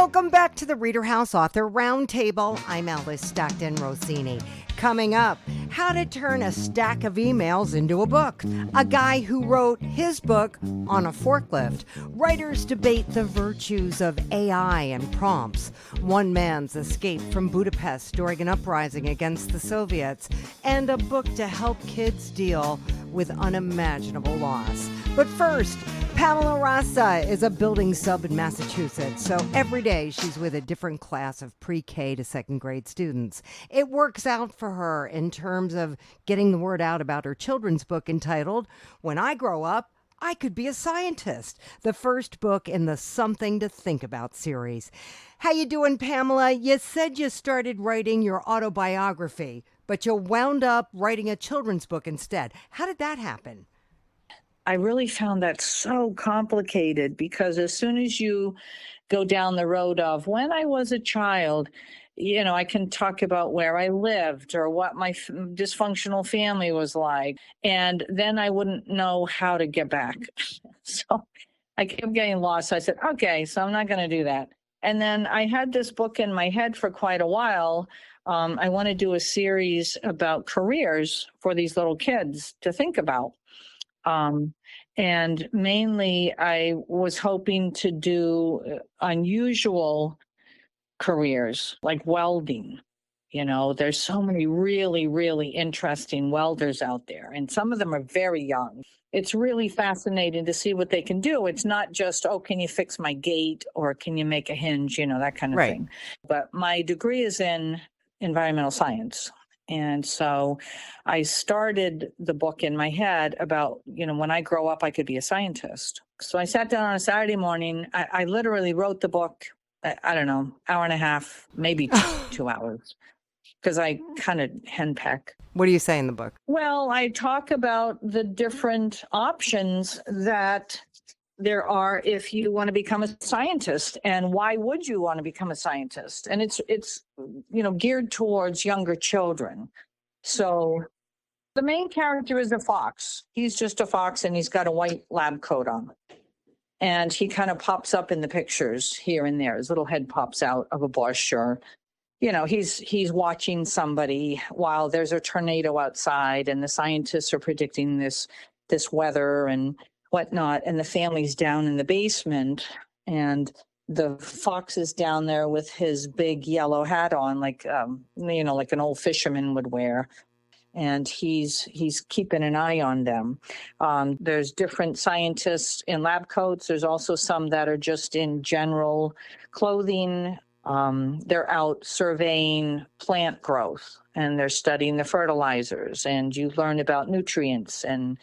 Welcome back to the ReaderHouse Author Roundtable. I'm Alice Stockton Rossini. Coming up, how to turn a stack of emails into a book. A guy who wrote his book on a forklift. Writers debate the virtues of AI and prompts. One man's escape from Budapest during an uprising against the Soviets. And a book to help kids deal with unimaginable loss. But first, Pamela Rasa is a building sub in Massachusetts, so every day she's with a different class of pre-K to second grade students. It works out for her in terms of getting the word out about her children's book entitled, When I Grow Up, I Could Be a Scientist, the first book in the Something to Think About series. How you doing, Pamela? You said you started writing your autobiography, but you wound up writing a children's book instead. How did that happen? I really found that so complicated because as soon as you go down the road of when I was a child, I can talk about where I lived or what my dysfunctional family was like. And then I wouldn't know how to get back. So I kept getting lost. I said, okay, so I'm not going to do that. And then I had this book in my head for quite a while. I want to do a series about careers for these little kids to think about. And mainly I was hoping to do unusual careers like welding. There's so many really, really interesting welders out there, and some of them are very young. It's really fascinating to see what they can do. It's not just, can you fix my gate or can you make a hinge, that kind of thing. But my degree is in environmental science. And so I started the book in my head about, when I grow up, I could be a scientist. So I sat down on a Saturday morning. I literally wrote the book, I don't know, hour and a half, maybe 2 hours, because I kind of henpeck. What do you say in the book? Well, I talk about the different options that there are if you want to become a scientist, and why would you want to become a scientist? And it's geared towards younger children. So the main character is a fox. He's just a fox, and he's got a white lab coat on. And he kind of pops up in the pictures here and there. His little head pops out of a bush, or he's watching somebody while there's a tornado outside, and the scientists are predicting this weather and whatnot, and the family's down in the basement, and the fox is down there with his big yellow hat on, like like an old fisherman would wear, and he's keeping an eye on them. There's different scientists in lab coats. There's also some that are just in general clothing. They're out surveying plant growth, and they're studying the fertilizers, and you learn about nutrients and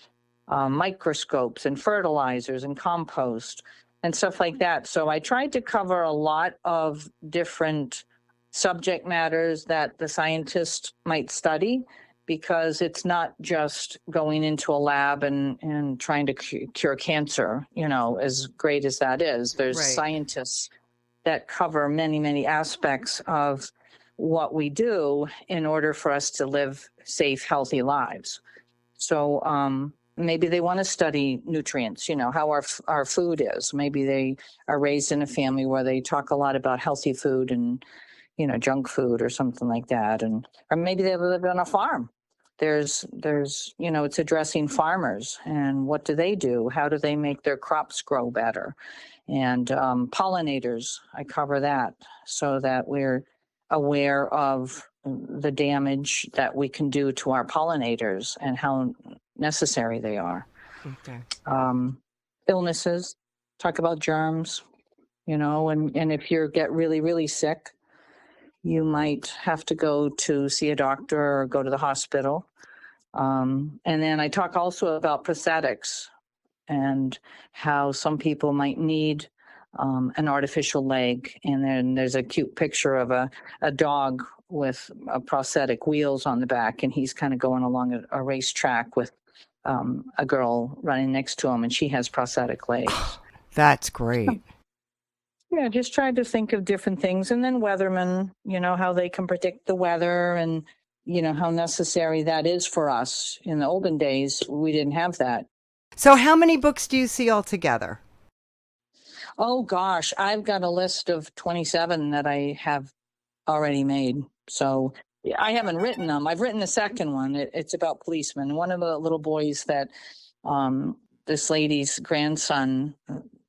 microscopes and fertilizers and compost and stuff like that. So I tried to cover a lot of different subject matters that the scientist might study, because it's not just going into a lab and trying to cure cancer, as great as that is. There's scientists that cover many, many aspects of what we do in order for us to live safe, healthy lives. So, maybe they want to study nutrients, how our food is. Maybe they are raised in a family where they talk a lot about healthy food and, junk food or something like that. Or maybe they live on a farm. There's it's addressing farmers and what do they do? How do they make their crops grow better? And pollinators, I cover that so that we're aware of the damage that we can do to our pollinators and how necessary they are. Okay. Illnesses, talk about germs, and if you get really, really sick, you might have to go to see a doctor or go to the hospital. And then I talk also about prosthetics and how some people might need an artificial leg. And then there's a cute picture of a dog with a prosthetic wheels on the back, and he's kind of going along a racetrack with a girl running next to him, and she has prosthetic legs. That's great. Yeah, just tried to think of different things. And then weathermen, how they can predict the weather and, how necessary that is for us. In the olden days, we didn't have that. So how many books do you see altogether? Oh gosh, I've got a list of 27 that I have already made. So yeah, I haven't written them. I've written the second one. It's about policemen. One of the little boys that this lady's grandson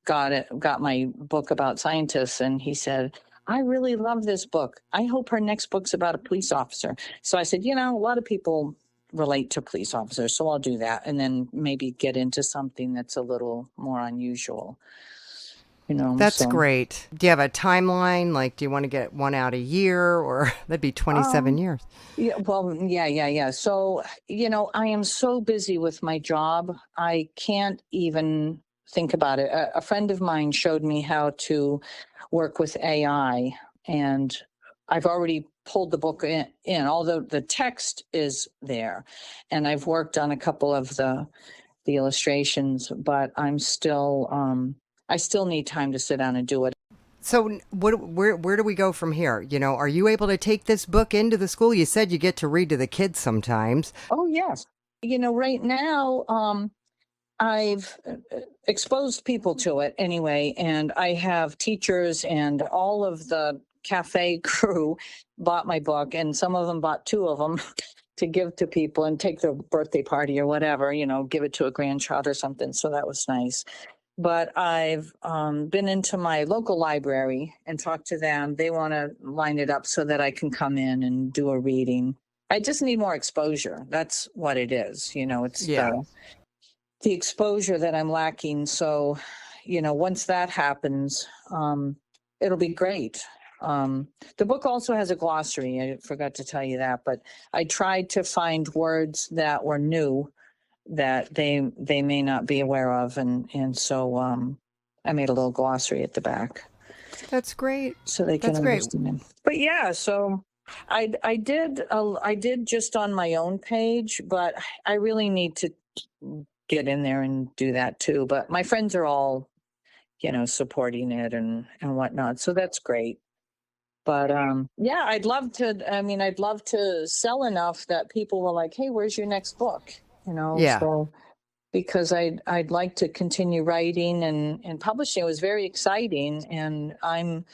got my book about scientists, and he said, I really love this book. I hope her next book's about a police officer. So I said, a lot of people relate to police officers, so I'll do that, and then maybe get into something that's a little more unusual. That's so. great. Do you have a timeline? Like, do you want to get one out a year, or that'd be 27 years? Yeah, well, yeah. So, I am so busy with my job. I can't even think about it. A friend of mine showed me how to work with AI, and I've already pulled the book in, although the text is there, and I've worked on a couple of the illustrations, but I'm still, I still need time to sit down and do it. So where do we go from here? Are you able to take this book into the school? You said you get to read to the kids sometimes. Oh, yes. Right now, I've exposed people to it anyway, and I have teachers and all of the cafe crew bought my book, and some of them bought 2 of them to give to people and take their birthday party or whatever, give it to a grandchild or something. So that was nice. But I've been into my local library and talked to them. They want to line it up so that I can come in and do a reading. I just need more exposure. That's what it is. It's the exposure that I'm lacking. So, once that happens, it'll be great. The book also has a glossary. I forgot to tell you that, but I tried to find words that were new that they may not be aware of, and so I made a little glossary at the back. That's great. So they can understand. But yeah, so I did just on my own page, but I really need to get in there and do that too. But my friends are all, supporting it and whatnot. So that's great. But yeah, I'd love to sell enough that people were like, hey, where's your next book? Yeah. So because I'd like to continue writing and publishing. It was very exciting. And I'm,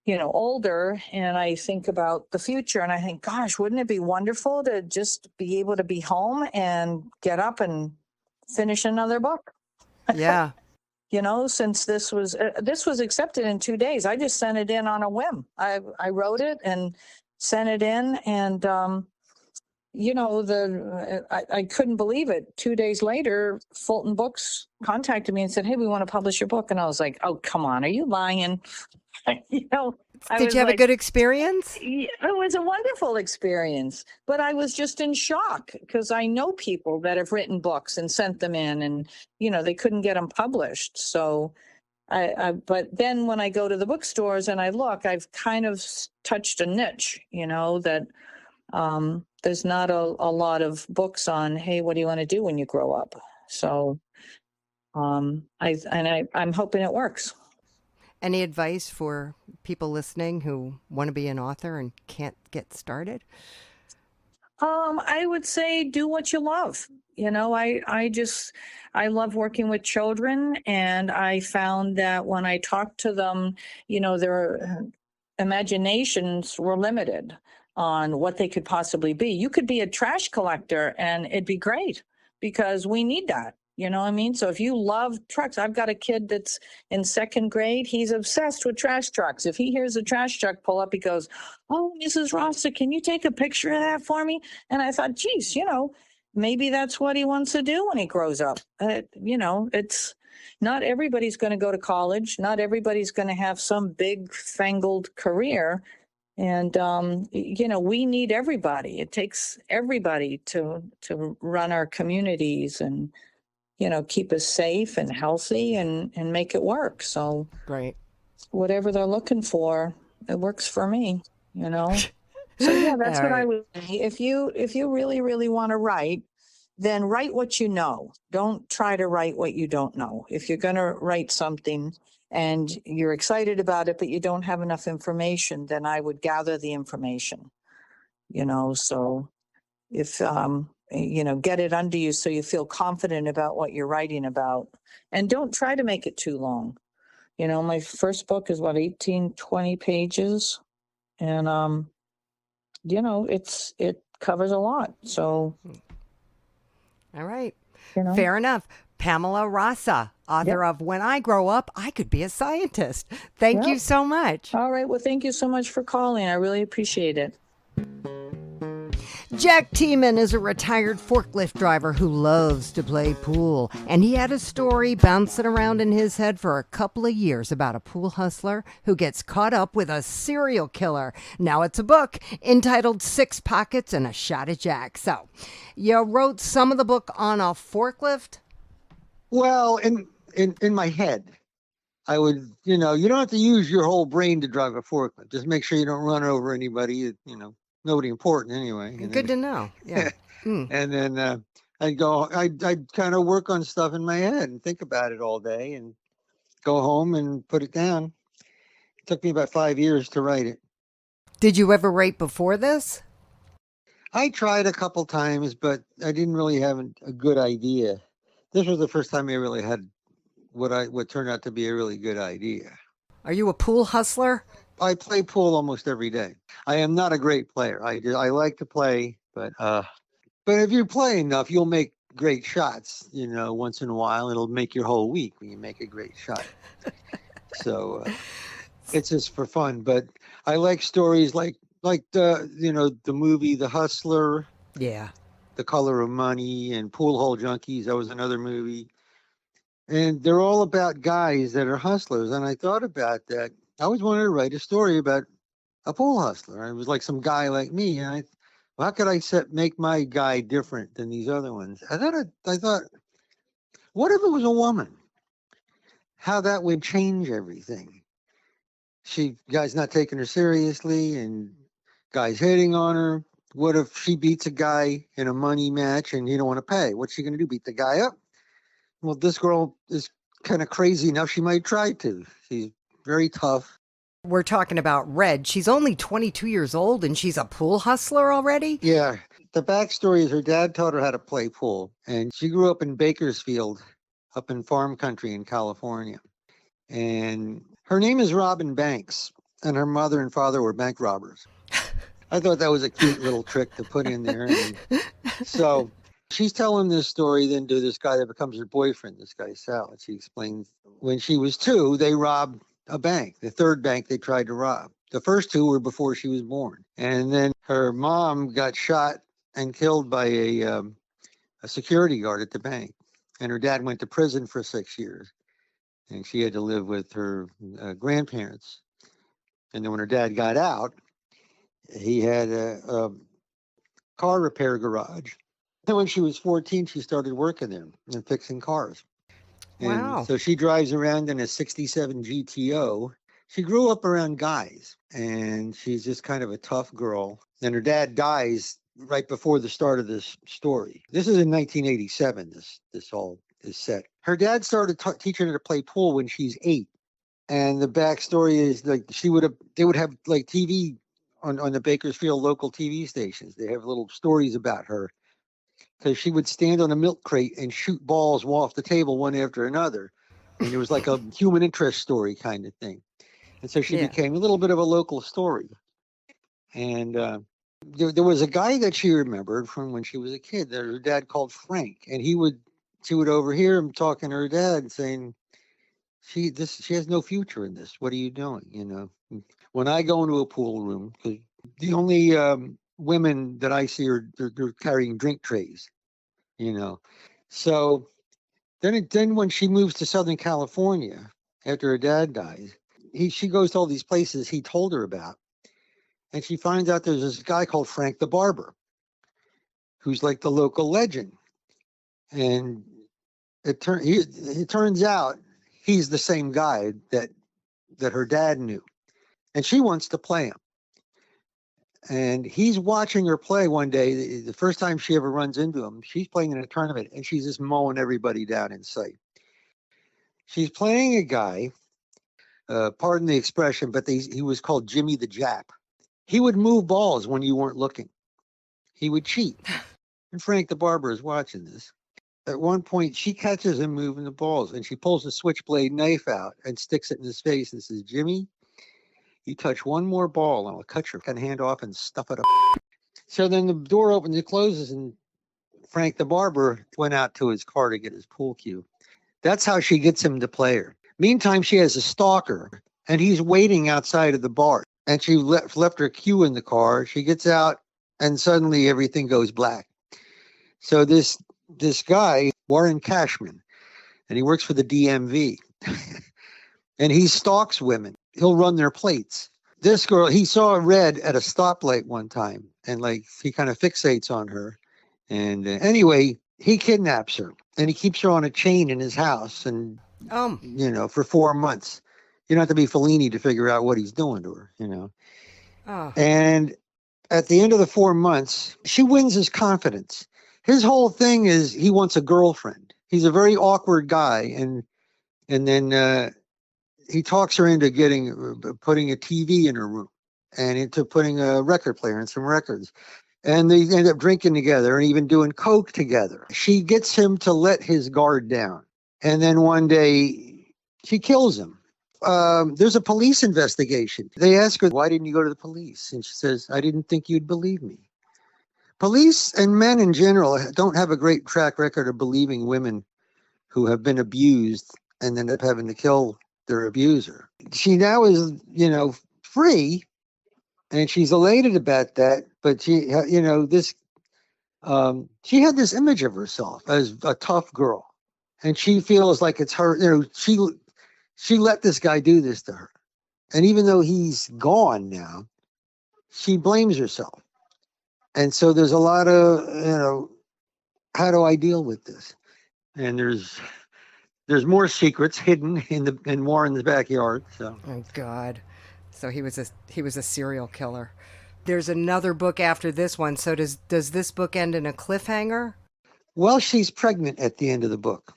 older, and I think about the future, and I think, gosh, wouldn't it be wonderful to just be able to be home and get up and finish another book? Yeah. Since this was accepted in 2 days, I just sent it in on a whim. I wrote it and sent it in, and I couldn't believe it. 2 days later, Fulton Books contacted me and said, hey, we want to publish your book. And I was like, oh, come on, are you lying? Did you have a good experience? It was a wonderful experience, but I was just in shock because I know people that have written books and sent them in, and they couldn't get them published. So but then when I go to the bookstores and I look, I've kind of touched a niche, that there's not a lot of books on, hey, what do you want to do when you grow up? So I'm hoping it works. Any advice for people listening who want to be an author and can't get started? I would say do what you love. I love working with children, and I found that when I talked to them, their imaginations were limited on what they could possibly be. You could be a trash collector and it'd be great because we need that. You know what I mean? So if you love trucks, I've got a kid that's in 2nd grade. He's obsessed with trash trucks. If he hears a trash truck pull up, he goes, oh, Mrs. Rasa, can you take a picture of that for me? And I thought, geez, maybe that's what he wants to do when he grows up. It's not everybody's going to go to college. Not everybody's going to have some big fangled career. And, we need everybody. It takes everybody to run our communities and, keep us safe and healthy and make it work. So Right. whatever they're looking for, it works for me, So yeah, that's what I would say. If you really, really want to write, then write what you know. Don't try to write what you don't know. If you're going to write something and you're excited about it, but you don't have enough information, then I would gather the information, so if, get it under you so you feel confident about what you're writing about, and don't try to make it too long. My first book is about 18, 20 pages. And, it covers a lot. So, All right. you know, Fair enough. Pamela Rasa, author Yep. of When I Grow Up, I Could Be a Scientist. Thank you Yep. so much. All right. Well, thank you so much for calling. I really appreciate it. Jack Tieman is a retired forklift driver who loves to play pool, and he had a story bouncing around in his head for a couple of years about a pool hustler who gets caught up with a serial killer. Now it's a book entitled Six Pockets and a Shot at Jack. So, you wrote some of the book on a forklift? Well, in my head, I would, you don't have to use your whole brain to drive a forklift. Just make sure you don't run over anybody, nobody important anyway. Good to know. Yeah. And then I'd kind of work on stuff in my head and think about it all day and go home and put it down. It took me about 5 years to write it. Did you ever write before this? I tried a couple times, but I didn't really have a good idea. This was the first time I really had what turned out to be a really good idea. Are you a pool hustler? I play pool almost every day. I am not a great player. I like to play, but if you play enough, you'll make great shots. Once in a while, it'll make your whole week when you make a great shot. So it's just for fun. But I like stories like the movie The Hustler. Yeah. The Color of Money and Pool Hall Junkies. That was another movie. And they're all about guys that are hustlers. And I thought about that. I always wanted to write a story about a pool hustler. It was like some guy like me. And how could I make my guy different than these other ones? I thought, what if it was a woman? How that would change everything. Guys not taking her seriously and guys hitting on her. What if she beats a guy in a money match and you don't want to pay? What's she going to do? Beat the guy up? Well, this girl is kind of crazy enough. She might try to. She's very tough. We're talking about Red. She's only 22 years old and she's a pool hustler already? Yeah. The backstory is her dad taught her how to play pool. And she grew up in Bakersfield, up in farm country in California. And her name is Robin Banks. And her mother and father were bank robbers. I thought that was a cute little trick to put in there. And so she's telling this story then to this guy that becomes her boyfriend, this guy Sal. And she explains when she was 2, they robbed a bank, the third bank they tried to rob. The first 2 were before she was born. And then her mom got shot and killed by a security guard at the bank. And her dad went to prison for 6 years. And she had to live with her grandparents. And then when her dad got out, he had a car repair garage. And when she was 14, she started working there and fixing cars. Wow. And so she drives around in a 67 GTO. She grew up around guys, and she's just kind of a tough girl. And her dad dies right before the start of this story. This is in 1987, this all is set. Her dad started teaching her to play pool when she's 8. And the backstory is like they would have like TV on the Bakersfield local TV stations. They have little stories about her because she would stand on a milk crate and shoot balls off the table one after another. And it was like a human interest story kind of thing. And so she became a little bit of a local story. And there was a guy that she remembered from when she was a kid that her dad called Frank. And she would overhear him talking to her dad saying, she has no future in this. What are you doing? When I go into a pool room, because the only women that I see they're carrying drink trays, So then when she moves to Southern California after her dad dies, she goes to all these places he told her about, and she finds out there's this guy called Frank the Barber, who's like the local legend, and it turns out he's the same guy that her dad knew. And she wants to play him. And he's watching her play one day. The first time she ever runs into him, she's playing in a tournament, and she's just mowing everybody down in sight. She's playing a guy, pardon the expression, but he was called Jimmy the Jap. He would move balls when you weren't looking. He would cheat. And Frank the Barber is watching this. at one point, she catches him moving the balls, and she pulls a switchblade knife out and sticks it in his face and says, Jimmy, you touch one more ball and I'll cut your hand off and stuff it up. So then the door opens and closes, and Frank the barber went out to his car to get his pool cue. That's how she gets him to play her. Meantime, she has a stalker, and he's waiting outside of the bar. And she left her cue in the car. She gets out, and suddenly everything goes black. So this guy, Warren Cashman, and he works for the DMV, and he stalks women. He'll run their plates. This girl, he saw red at a stoplight one time, and like he kind of fixates on her. And anyway, he kidnaps her, and he keeps her on a chain in his house, and for 4 months. You don't have to be Fellini to figure out what he's doing to her, Oh. And at the end of the 4 months, she wins his confidence. His whole thing is he wants a girlfriend. He's a very awkward guy, and then he talks her into putting a TV in her room, and into putting a record player and some records. And they end up drinking together and even doing coke together. She gets him to let his guard down. And then one day she kills him. There's a police investigation. They ask her, why didn't you go to the police? And she says, I didn't think you'd believe me. Police and men in general don't have a great track record of believing women who have been abused and end up having to kill their abuser. She now is, free. And she's elated about that, but she had this image of herself as a tough girl, and she feels like it's her. She let this guy do this to her, and even though he's gone now, she blames herself. And so there's a lot of how do I deal with this? And there's more secrets hidden in Warren's backyard. So. Oh God. So he was a serial killer. There's another book after this one. So does this book end in a cliffhanger? Well, she's pregnant at the end of the book.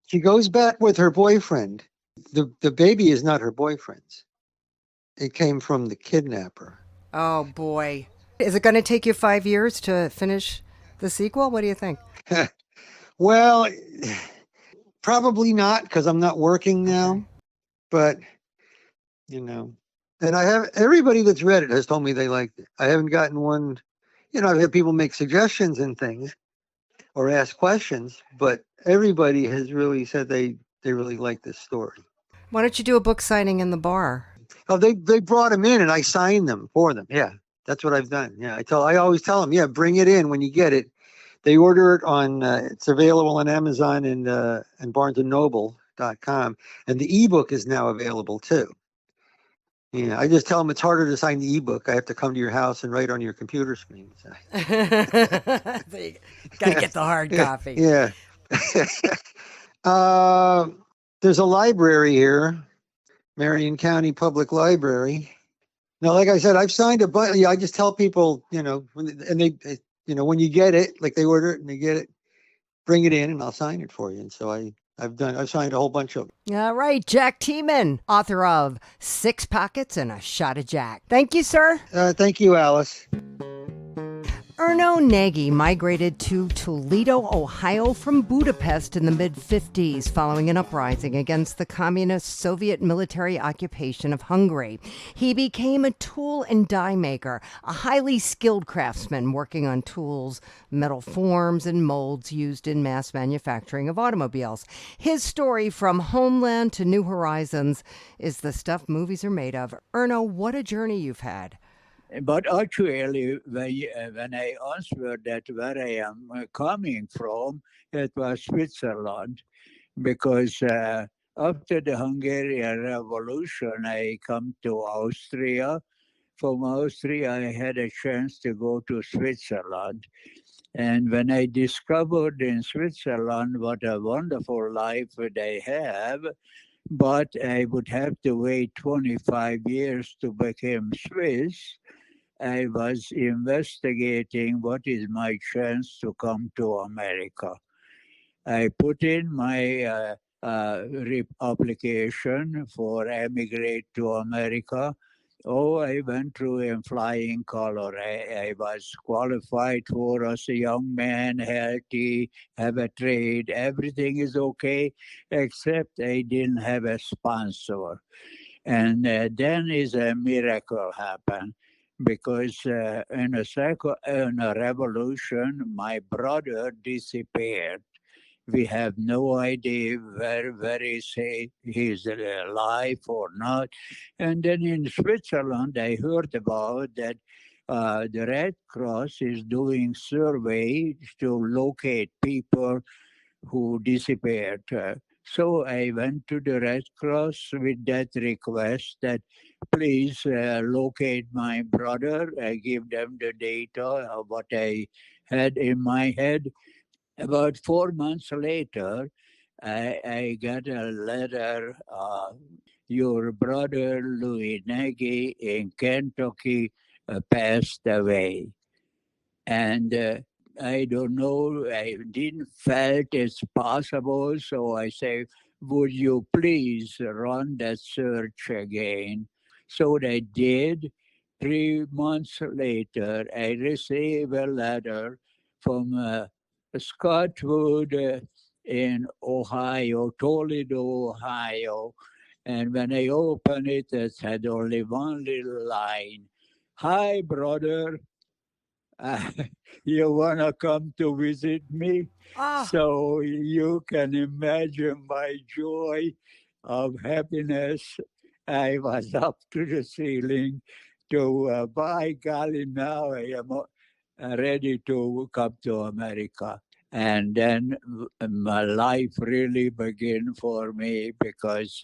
She goes back with her boyfriend. The baby is not her boyfriend's. It came from the kidnapper. Oh boy. Is it going to take you 5 years to finish the sequel? What do you think? Well, probably not, because I'm not working now. Okay. But and I have everybody that's read it has told me they liked it. I haven't gotten one, I've had people make suggestions and things or ask questions, but everybody has really said they really like this story. Why don't you do a book signing in the bar? Oh, they brought them in and I signed them for them. Yeah, that's what I've done. Yeah, I always tell them, yeah, bring it in when you get it. They order it on, it's available on Amazon and BarnesandNoble.com, and the ebook is now available too. Yeah, I just tell them it's harder to sign the ebook. I have to come to your house and write on your computer screen. So. Got to get the hard copy. Yeah. There's a library here, Marion County Public Library. Now, like I said, I've signed a bunch. Yeah, I just tell people, when you get it, like they order it and they get it, bring it in and I'll sign it for you. And so I've signed a whole bunch of them. All right, Jack Tieman, author of 6 Pockets and a Shot of Jack. Thank you, sir. Thank you, Alice. Erno Nagy migrated to Toledo, Ohio from Budapest in the mid-50s following an uprising against the communist Soviet military occupation of Hungary. He became a tool and die maker, a highly skilled craftsman working on tools, metal forms, and molds used in mass manufacturing of automobiles. His story from homeland to new horizons is the stuff movies are made of. Erno, what a journey you've had. But actually, when I answered that where I am coming from, it was Switzerland, because after the Hungarian Revolution, I come to Austria. From Austria, I had a chance to go to Switzerland. And when I discovered in Switzerland what a wonderful life they have, but I would have to wait 25 years to become Swiss, I was investigating what is my chance to come to America. I put in my application for emigrate to America, Oh, I went through in flying color. I was qualified for as a young man, healthy, have a trade. Everything is okay, except I didn't have a sponsor. And then is a miracle happen because in a revolution, my brother disappeared. We have no idea where he's alive or not. And then in Switzerland, I heard about that the Red Cross is doing surveys to locate people who disappeared. So I went to the Red Cross with that request that please locate my brother. I give them the data of what I had in my head. About 4 months later, I got a letter. Your brother Louis Nagy in Kentucky passed away, and I don't know. I didn't felt it's possible, so I say, would you please run that search again? So they did. 3 months later, I received a letter from Scott Wood in Ohio, Toledo, Ohio. And when I opened it, it had only one little line. Hi, brother. Uh, you want to come to visit me? Oh, So you can imagine my joy of happiness. I was up to the ceiling to, by golly, now I am ready to come to America. And then my life really began for me because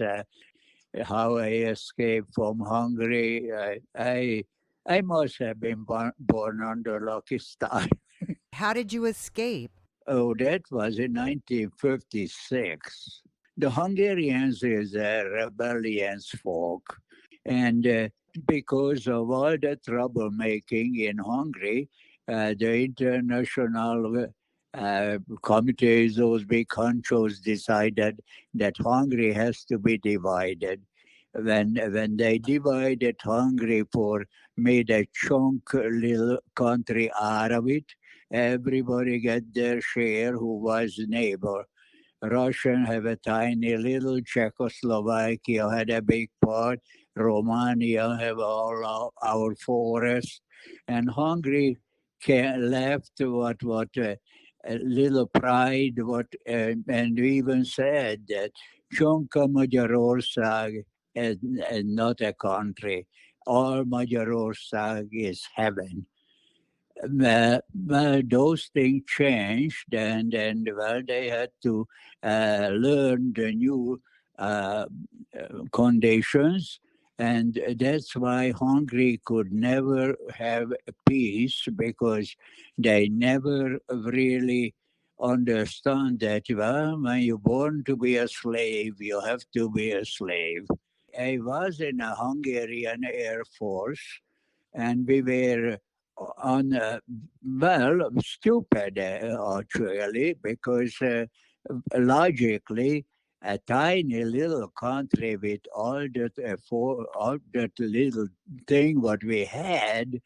how I escaped from Hungary. I must have been born under lucky star. how did you escape? Oh, that was in 1956. The Hungarians is a rebellious folk, and because of all the troublemaking in Hungary, the international committees, those big honchos, decided that Hungary has to be divided. When they divided Hungary for made a chunk little country out of it, everybody get their share who was neighbor. Russian have a tiny little, Czechoslovakia had a big part, Romania have all our forest, and Hungary left what a little pride, and we even said that Csonka Magyarország is not a country. All Magyarország is heaven. Well, those things changed, and well, they had to learn the new uh, conditions, and that's why Hungary could never have peace because they never really understand that well, when you're born to be a slave, you have to be a slave. I was in a Hungarian Air Force, and we were on well stupid actually because logically a tiny little country with all that little thing what we had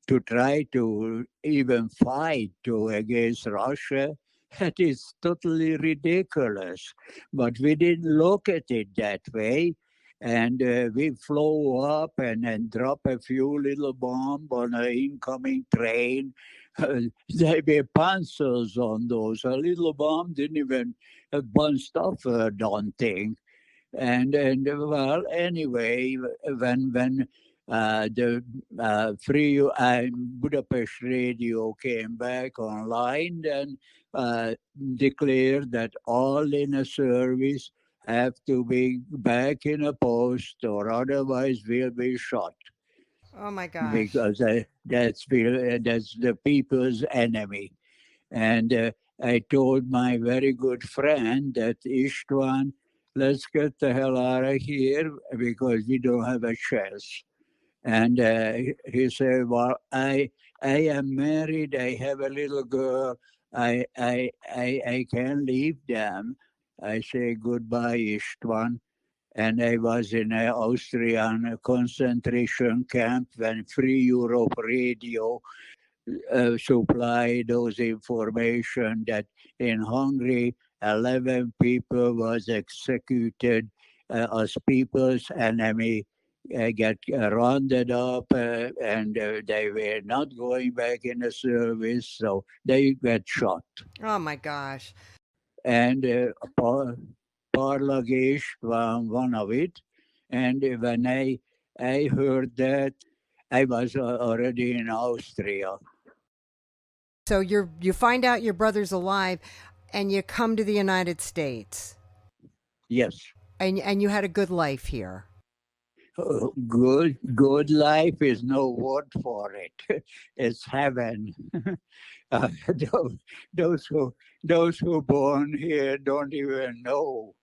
to try to even fight against Russia, that is totally ridiculous. But we didn't look at it that way. And we flew up and then drop a few little bomb on an incoming train. There were pencils on those. A little bomb didn't even bounced off a darn thing. And well, anyway, when the free Budapest radio came back online, then declared that all in a service have to be back in a post or otherwise will be shot Oh my gosh. because that's the people's enemy. And I told my very good friend that Istvan, let's get the hell out of here because we don't have a chance. And he said, "Well, I am married. I have a little girl. I can't leave them." I say goodbye, Istvan. and I was in an Austrian concentration camp when Free Europe Radio supply those information that in Hungary 11 people was executed as people's enemy, get rounded up, and they were not going back in the service, so they got shot. Oh my gosh. And Parlagés one of it, and when I heard that, I was already in Austria. So you find out your brother's alive and you come to the United States. Yes. And you had a good life here. Good life is no word for it. It's heaven. Those who born here don't even know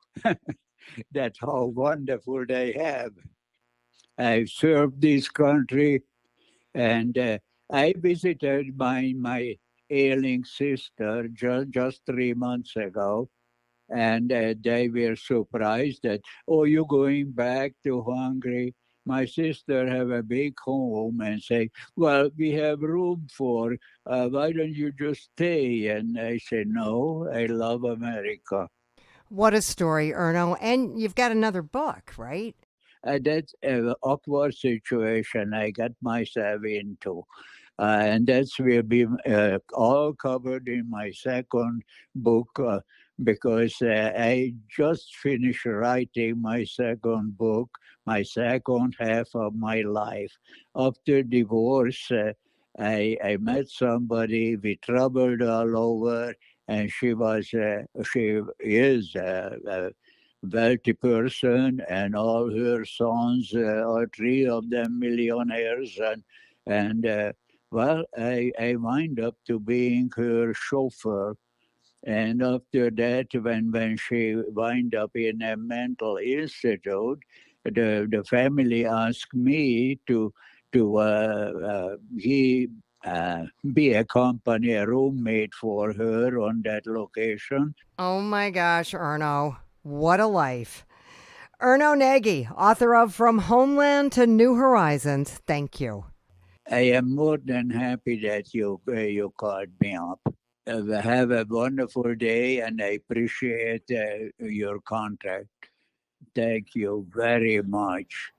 that how wonderful they have. I've served this country, and I visited my ailing sister just 3 months ago, and they were surprised that, oh, you're going back to Hungary. My sister have a big home and say, well, we have room for, why don't you just stay? And I said, no, I love America. What a story, Erno. And you've got another book, right? That's an awkward situation I got myself into. And that's will be all covered in my second book, because I just finished writing my second book, my second half of my life. After divorce, I met somebody, we traveled all over, and she is a wealthy person, and all her sons are three of them millionaires, and well, I wind up to being her chauffeur. And after that, when she wind up in a mental institute, the family asked me to be a company, a roommate for her on that location. Oh my gosh, Erno. What a life. Erno Nagy, author of From Homeland to New Horizons. Thank you. I am more than happy that you called me up. Have a wonderful day, and I appreciate your contact. Thank you very much.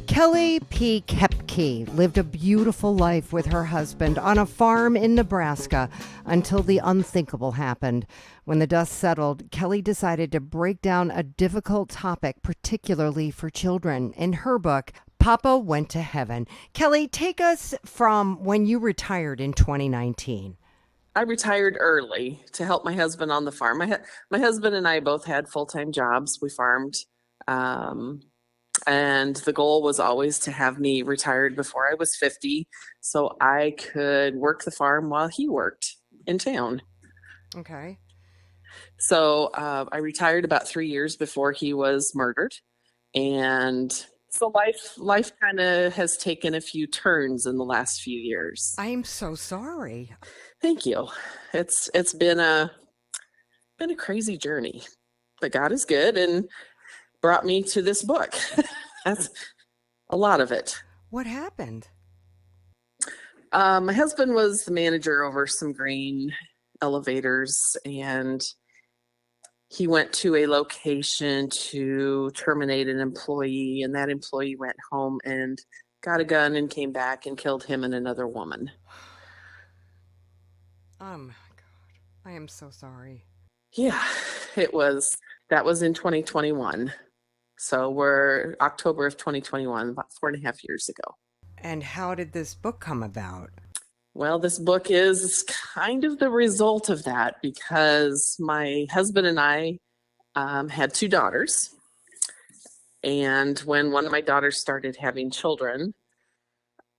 Kelli P. Koepke lived a beautiful life with her husband on a farm in Nebraska until the unthinkable happened. When the dust settled, Kelli decided to break down a difficult topic, particularly for children. In her book, Papa Went to Heaven. Kelli, take us from when you retired in 2019. I retired early to help my husband on the farm. My husband and I both had full-time jobs. We farmed. And the goal was always to have me retired before I was 50 so I could work the farm while he worked in town. Okay. So I retired about 3 years before he was murdered. And so life kind of has taken a few turns in the last few years. I am so sorry. Thank you. It's been a crazy journey, but God is good and brought me to this book. That's a lot of it. What happened? My husband was the manager over some grain elevators, and he went to a location to terminate an employee, and that employee went home and got a gun and came back and killed him and another woman. Oh my God. I am so sorry. Yeah, that was in 2021. So we're October of 2021, about 4.5 years ago. And how did this book come about? Well, this book is kind of the result of that, because my husband and I had 2 daughters. And when one of my daughters started having children,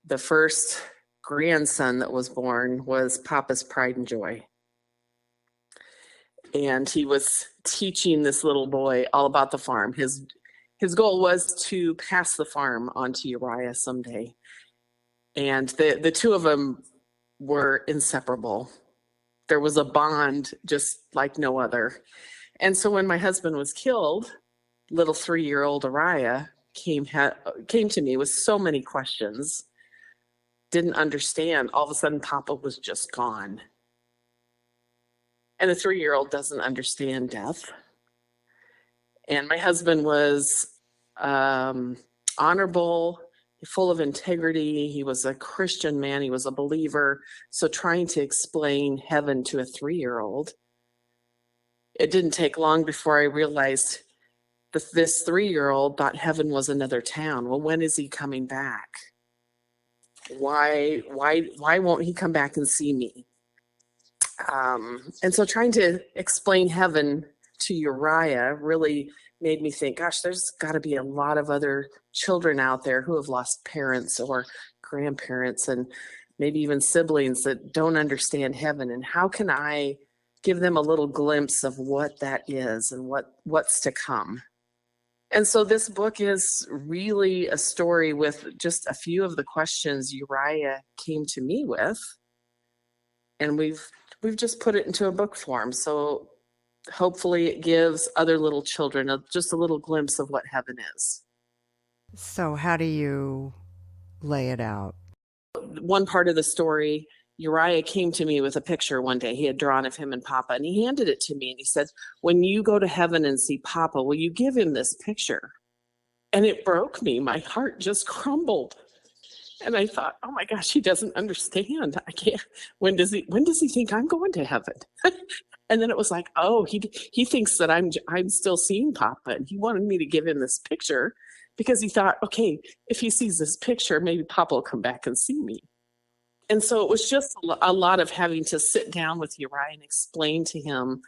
the first grandson that was born was Papa's pride and joy. And he was teaching this little boy all about the farm. His goal was to pass the farm on to Uriah someday. And the two of them were inseparable. There was a bond just like no other. And so when my husband was killed, little 3-year-old Araya came to me with so many questions, didn't understand. All of a sudden, Papa was just gone. And the 3-year-old doesn't understand death. And my husband was honorable, full of integrity. He was a Christian man. He was a believer. So trying to explain heaven to a 3-year-old, it didn't take long before I realized that this 3-year-old thought heaven was another town. Well, when is he coming back? Why won't he come back and see me? And so trying to explain heaven to Uriah really made me think, gosh, there's got to be a lot of other children out there who have lost parents or grandparents and maybe even siblings that don't understand heaven. And how can I give them a little glimpse of what that is and what's to come? And so this book is really a story with just a few of the questions Uriah came to me with. And we've just put it into a book form. So hopefully it gives other little children just a little glimpse of what heaven is. So how do you lay it out? One part of the story, Uriah came to me with a picture one day. He had drawn of him and Papa, and he handed it to me. And he said, when you go to heaven and see Papa, will you give him this picture? And it broke me. My heart just crumbled. And I thought, oh my gosh, he doesn't understand. I can't. When does he think I'm going to heaven? And then it was like, oh, he thinks that I'm still seeing Papa, and he wanted me to give him this picture because he thought, okay, if he sees this picture, maybe Papa will come back and see me. And so it was just a lot of having to sit down with Uriah and explain to him,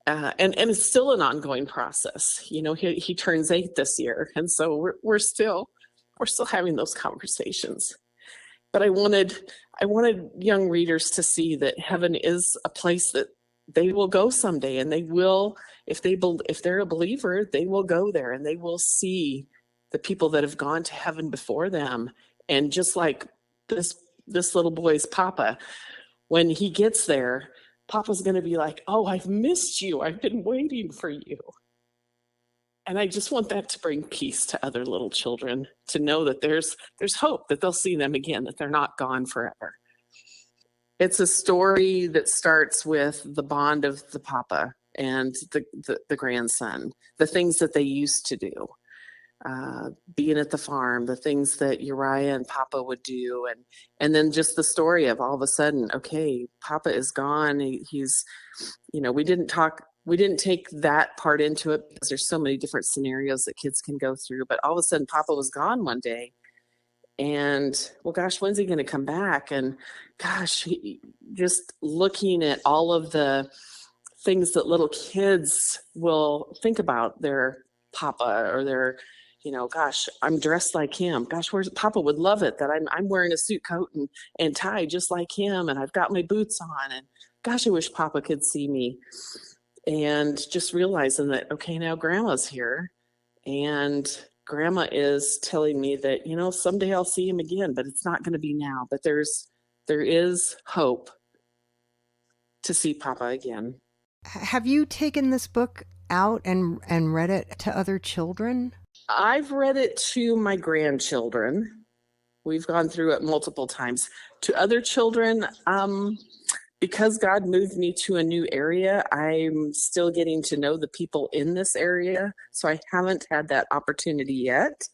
and it's still an ongoing process. You know, he turns 8 this year, and so we're still having those conversations. But I wanted young readers to see that heaven is a place that they will go someday, and they will, if they're a believer, they will go there and they will see the people that have gone to heaven before them. And just like this little boy's Papa, when he gets there, Papa's going to be like, oh, I've missed you. I've been waiting for you. And I just want that to bring peace to other little children, to know that there's hope, that they'll see them again, that they're not gone forever. It's a story that starts with the bond of the Papa and the grandson, the things that they used to do, being at the farm, the things that Uriah and Papa would do, and then just the story of all of a sudden, okay, Papa is gone. He's, we didn't take that part into it because there's so many different scenarios that kids can go through, but all of a sudden Papa was gone one day. And, well, gosh, when's he going to come back? And gosh, just looking at all of the things that little kids will think about their Papa, or their, gosh, I'm dressed like him. Gosh, where's Papa would love it that I'm wearing a suit coat and tie just like him. And I've got my boots on, and gosh, I wish Papa could see me. And just realizing that, okay, now Grandma's here, and Grandma is telling me that, someday I'll see him again, but it's not going to be now. But there is hope to see Papa again. Have you taken this book out and read it to other children? I've read it to my grandchildren. We've gone through it multiple times. To other children, because God moved me to a new area, I'm still getting to know the people in this area. So I haven't had that opportunity yet,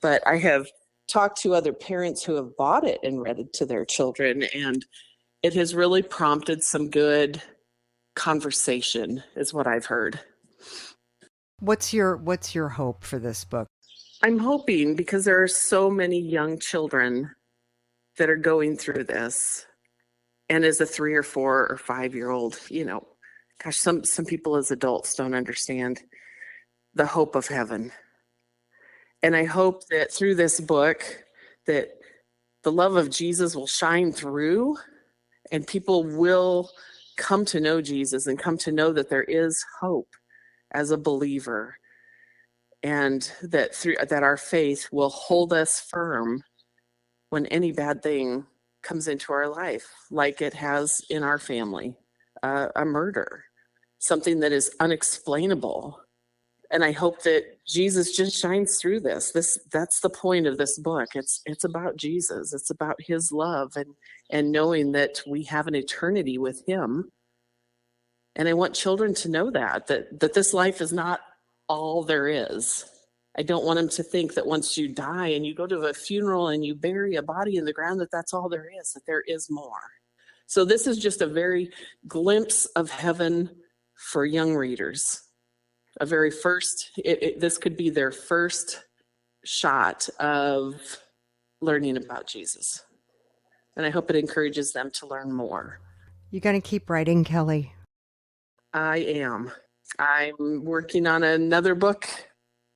but I have talked to other parents who have bought it and read it to their children. And it has really prompted some good conversation, is what I've heard. What's your hope for this book? I'm hoping, because there are so many young children that are going through this. And as a 3 or 4 or 5-year-old, gosh, some people as adults don't understand the hope of heaven. And I hope that through this book, that the love of Jesus will shine through, and people will come to know Jesus and come to know that there is hope as a believer, and that our faith will hold us firm when any bad thing comes into our life, like it has in our family, a murder, something that is unexplainable. And I hope that Jesus just shines through that's the point of this book. It's about Jesus. It's about his love and knowing that we have an eternity with him. And I want children to know that this life is not all there is. I don't want them to think that once you die and you go to a funeral and you bury a body in the ground, that's all there is, that there is more. So this is just a very glimpse of heaven for young readers. A very first, this could be their first shot of learning about Jesus. And I hope it encourages them to learn more. You going to keep writing, Kelli? I am. I'm working on another book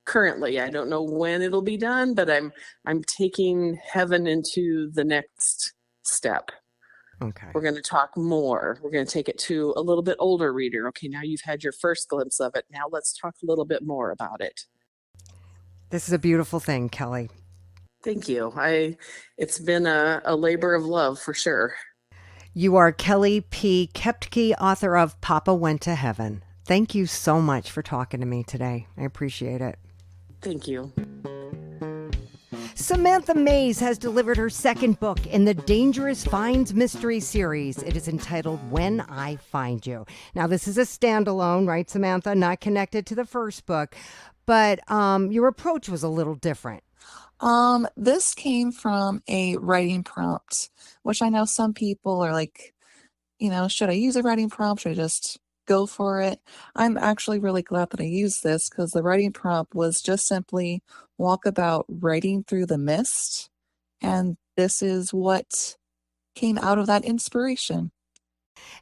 currently. I don't know when it'll be done, but I'm taking heaven into the next step. Okay. We're going to talk more. We're going to take it to a little bit older reader. Okay, now you've had your first glimpse of it. Now let's talk a little bit more about it. This is a beautiful thing, Kelli. Thank you. It's been a labor of love for sure. You are Kelli P. Koepke, author of Papa Went to Heaven. Thank you so much for talking to me today. I appreciate it. Thank you. Samantha Maise has delivered her second book in the Dangerous Finds mystery series. It is entitled When I Find You. Now, this is a standalone, right, Samantha? Not connected to the first book, but your approach was a little different. This came from a writing prompt, which I know some people are like, should I use a writing prompt? Should I just go for it? I'm actually really glad that I used this because the writing prompt was just simply walk about writing through the mist. And this is what came out of that inspiration.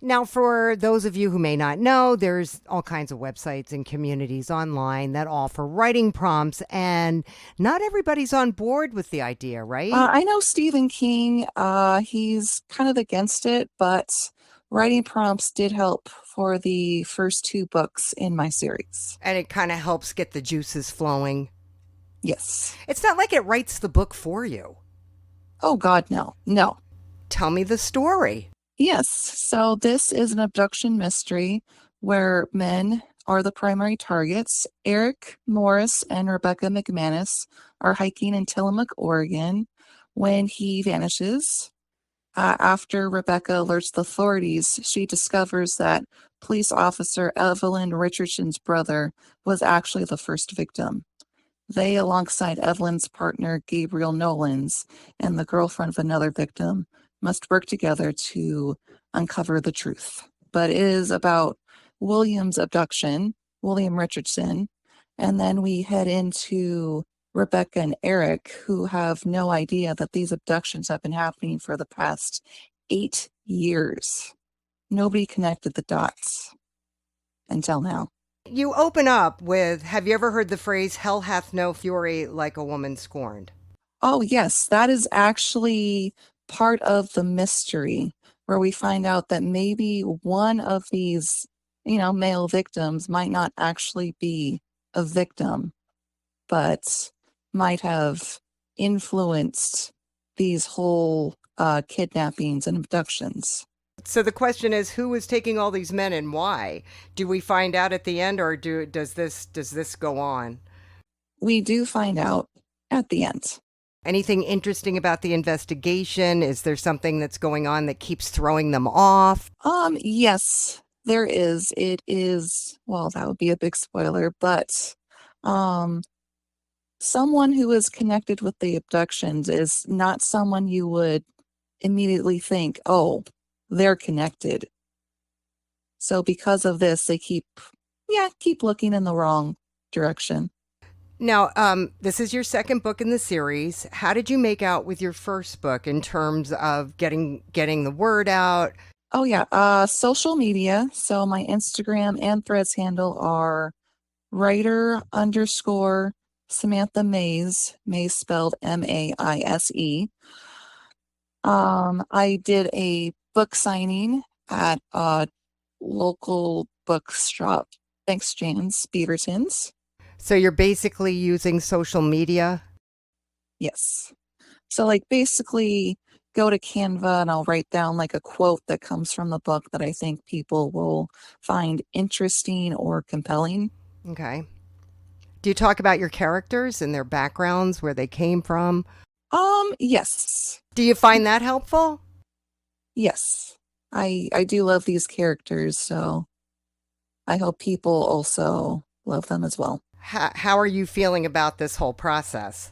Now, for those of you who may not know, there's all kinds of websites and communities online that offer writing prompts, and not everybody's on board with the idea, right? I know Stephen King, he's kind of against it, but writing prompts did help for the first 2 books in my series. And it kind of helps get the juices flowing. Yes. It's not like it writes the book for you. Oh, God, no. No. Tell me the story. Yes. So this is an abduction mystery where men are the primary targets. Eric Morris and Rebecca McManus are hiking in Tillamook, Oregon, when he vanishes. After Rebecca alerts the authorities, she discovers that police officer Evelyn Richardson's brother was actually the first victim. They, alongside Evelyn's partner Gabriel Nolans and the girlfriend of another victim, must work together to uncover the truth. But it is about William's abduction, William Richardson, and then we head into Rebecca and Eric, who have no idea that these abductions have been happening for the past 8 years. Nobody connected the dots until now. You open up with, have you ever heard the phrase, hell hath no fury like a woman scorned? Oh, yes, that is actually part of the mystery, where we find out that maybe one of these, male victims might not actually be a victim, but might have influenced these whole kidnappings and abductions. So the question is, who was taking all these men and why? Do we find out at the end, or does this go on? We do find out at the end. Anything interesting about the investigation? Is there something that's going on that keeps throwing them off? Yes, there is. It is, well, that would be a big spoiler, but someone who is connected with the abductions is not someone you would immediately think, oh, they're connected. So because of this, they keep looking in the wrong direction. Now, this is your second book in the series. How did you make out with your first book in terms of getting the word out? Oh, yeah. Social media. So my Instagram and Threads handle are writer_Samantha Maise, Maise spelled Maise. I did a book signing at a local bookshop. Thanks, James Beaverton's. So you're basically using social media? Yes. So basically go to Canva and I'll write down a quote that comes from the book that I think people will find interesting or compelling. Okay. Do you talk about your characters and their backgrounds, where they came from? Yes. Do you find that helpful? Yes. I do love these characters, so I hope people also love them as well. How are you feeling about this whole process?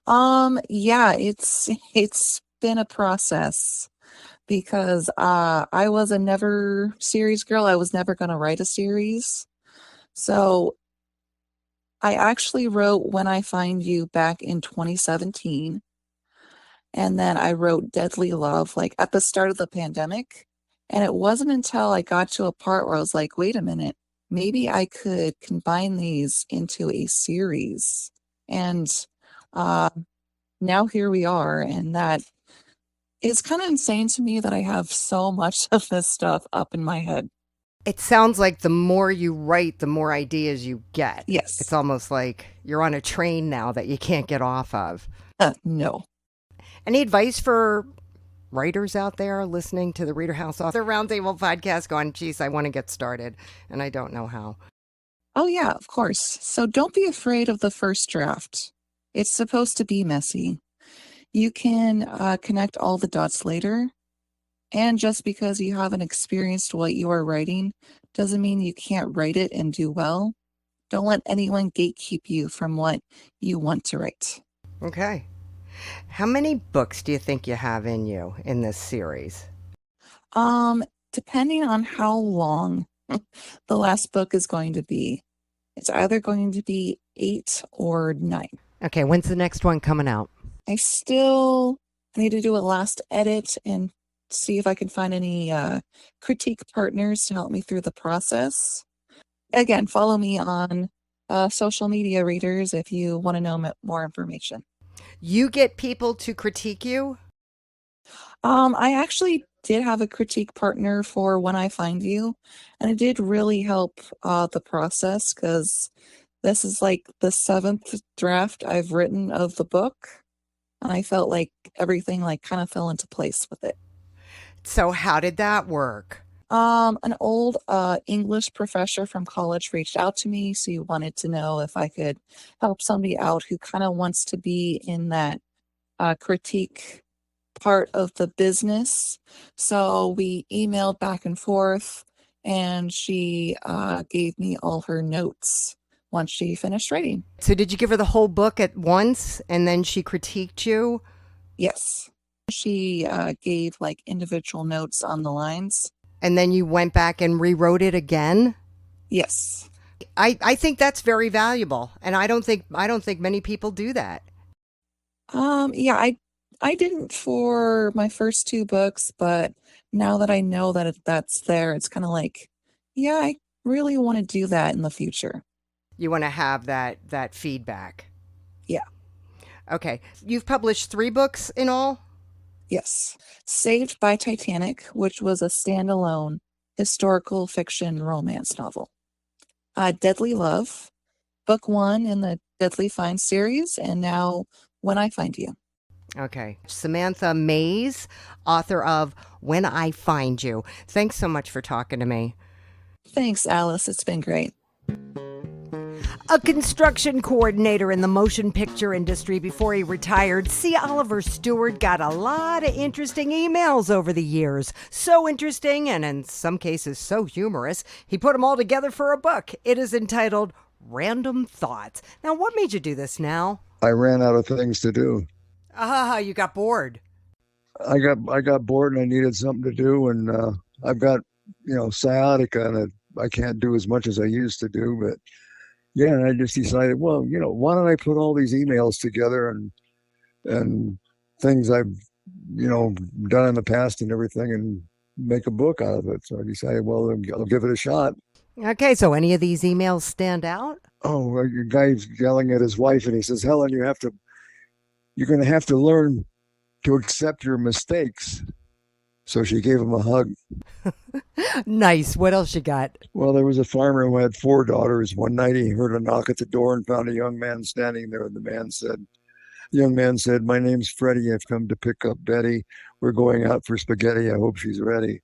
Yeah, it's been a process because I was a never series girl. I was never going to write a series. So I actually wrote When I Find You back in 2017. And then I wrote Deadly Love like at the start of the pandemic. And it wasn't until I got to a part where I was like, wait a minute, maybe I could combine these into a series. And uh, now here we are. And that is kind of insane to me that I have so much of this stuff up in my head. It sounds like the more you write, the more ideas you get. Yes. It's almost like you're on a train now that you can't get off of. No. Any advice for writers out there listening to the ReaderHouse Author Roundtable podcast going, geez, I want to get started and I don't know how? Oh, yeah, of course. So don't be afraid of the first draft. It's supposed to be messy. You can connect all the dots later. And just because you haven't experienced what you are writing doesn't mean you can't write it and do well. Don't let anyone gatekeep you from what you want to write. Okay. How many books do you think you have in you in this series? Depending on how long the last book is going to be, it's either going to be 8 or 9. Okay, when's the next one coming out? I need to do a last edit and see if I can find any critique partners to help me through the process. Again, follow me on social media, readers, if you want to know more information. You get people to critique you? I actually did have a critique partner for When I Find You, and it did really help the process because this is like the 7th draft I've written of the book, and I felt like everything like kind of fell into place with it. So how did that work? An old English professor from college reached out to me, so he wanted to know if I could help somebody out who kind of wants to be in that critique part of the business. So we emailed back and forth, and she gave me all her notes once she finished writing. So did you give her the whole book at once and then she critiqued you? Yes. She gave like individual notes on the lines. And then you went back and rewrote it again? Yes. I think that's very valuable. And I don't think many people do that. Yeah, I didn't for my first 2 books, but now that I know that that's there, it's kind of like, yeah, I really want to do that in the future. You want to have that feedback. Yeah. Okay. You've published 3 books in all? Yes. Saved by Titanic, which was a standalone historical fiction romance novel. Deadly Love, book 1 in the Deadly Find series, and now When I Find You. Okay. Samantha Maise, author of When I Find You. Thanks so much for talking to me. Thanks, Alice. It's been great. A construction coordinator in the motion picture industry before he retired, C. Oliver Stewart got a lot of interesting emails over the years. So interesting, and in some cases so humorous, he put them all together for a book. It is entitled Random Thoughts. Now, what made you do this now? I ran out of things to do. You got bored. I got bored and I needed something to do, and I've got sciatica and I can't do as much as I used to do, but yeah, and I just decided, well, why don't I put all these emails together and things I've done in the past and everything and make a book out of it. So I decided, well, I'll give it a shot. Okay, so any of these emails stand out? Oh, a guy's yelling at his wife and he says, Helen, you're going to have to learn to accept your mistakes. So she gave him a hug. Nice. What else you got? Well, there was a farmer who had 4 daughters. One night he heard a knock at the door and found a young man standing there. The young man said, my name's Freddie. I've come to pick up Betty. We're going out for spaghetti. I hope she's ready.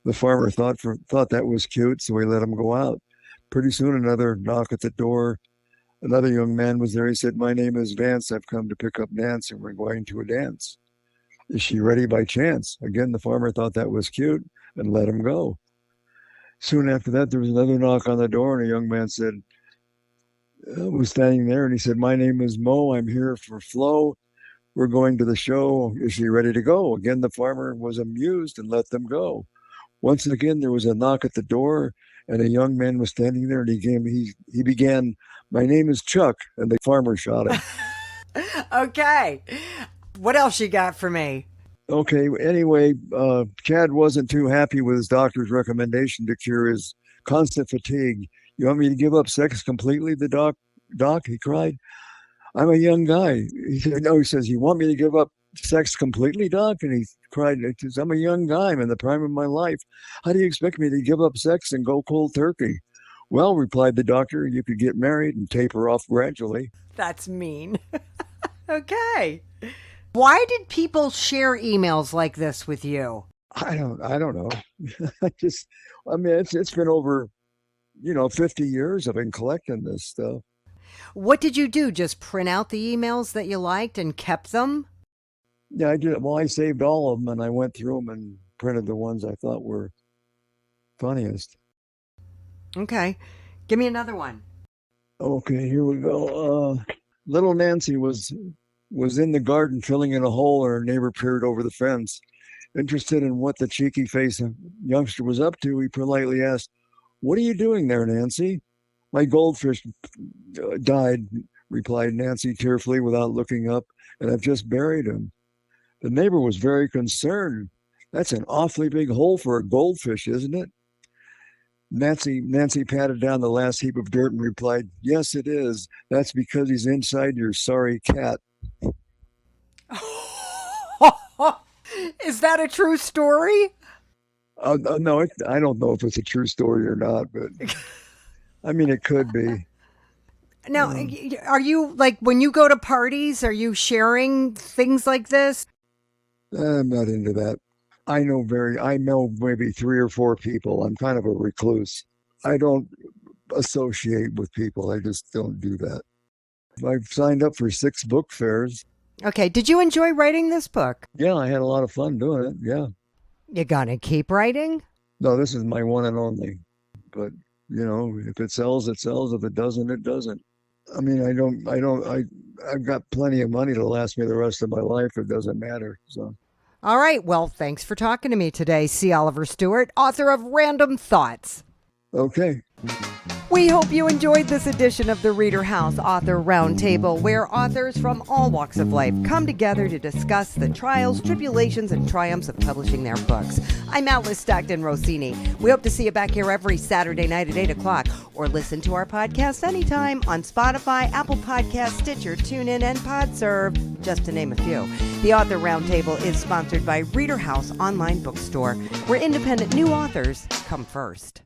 The farmer thought that was cute, so he let him go out. Pretty soon, another knock at the door. Another young man was there. He said, "My name is Vance. I've come to pick up Nance, and we're going to a dance. Is she ready by chance?" Again, the farmer thought that was cute and let him go. Soon after that, there was another knock on the door, and a young man was standing there, and he said, "My name is Mo. I'm here for Flo. We're going to the show. Is she ready to go?" Again, the farmer was amused and let them go. Once again, there was a knock at the door, and a young man was standing there, and he began, "My name is Chuck," and the farmer shot him. Okay. What else you got for me? Okay, anyway, Chad wasn't too happy with his doctor's recommendation to cure his constant fatigue. "You want me to give up sex completely, the doc?" he cried. "I'm a young guy." He said, "No," he says, "You want me to give up sex completely, doc?" And he cried, "I'm a young guy. I'm in the prime of my life. How do you expect me to give up sex and go cold turkey?" "Well," replied the doctor, "you could get married and taper off gradually." That's mean. Okay. Why did people share emails like this with you? I don't know. It's been over, 50 years I've been collecting this stuff. What did you do? Just print out the emails that you liked and kept them? Yeah, I did. Well, I saved all of them, and I went through them and printed the ones I thought were funniest. Okay. Give me another one. Okay, here we go. Little Nancy was in the garden filling in a hole, and her neighbor peered over the fence. Interested in what the cheeky face youngster was up to, he politely asked, "What are you doing there, Nancy?" "My goldfish died," replied Nancy tearfully without looking up, "and I've just buried him." The neighbor was very concerned. "That's an awfully big hole for a goldfish, isn't it?" Nancy patted down the last heap of dirt and replied, "Yes, it is. That's because he's inside your sorry cat." Is that a true story? No, I don't know if it's a true story or not, but it could be. Now, are you, like, when you go to parties, are you sharing things like this? I'm not into that. I know maybe 3 or 4 people. I'm kind of a recluse. I don't associate with people. I just don't do that. I've signed up for 6 book fairs. Okay. Did you enjoy writing this book? Yeah, I had a lot of fun doing it. Yeah. You gonna keep writing? No, this is my one and only. But, if it sells, it sells. If it doesn't, it doesn't. I've got plenty of money to last me the rest of my life. It doesn't matter. So. All right. Well, thanks for talking to me today, C. Oliver Stewart, author of Random Thoughts. Okay. We hope you enjoyed this edition of the ReaderHouse Author Roundtable, where authors from all walks of life come together to discuss the trials, tribulations, and triumphs of publishing their books. I'm Alice Stockton Rossini. We hope to see you back here every Saturday night at 8 o'clock, or listen to our podcast anytime on Spotify, Apple Podcasts, Stitcher, TuneIn, and PodServe, just to name a few. The Author Roundtable is sponsored by ReaderHouse Online Bookstore, where independent new authors come first.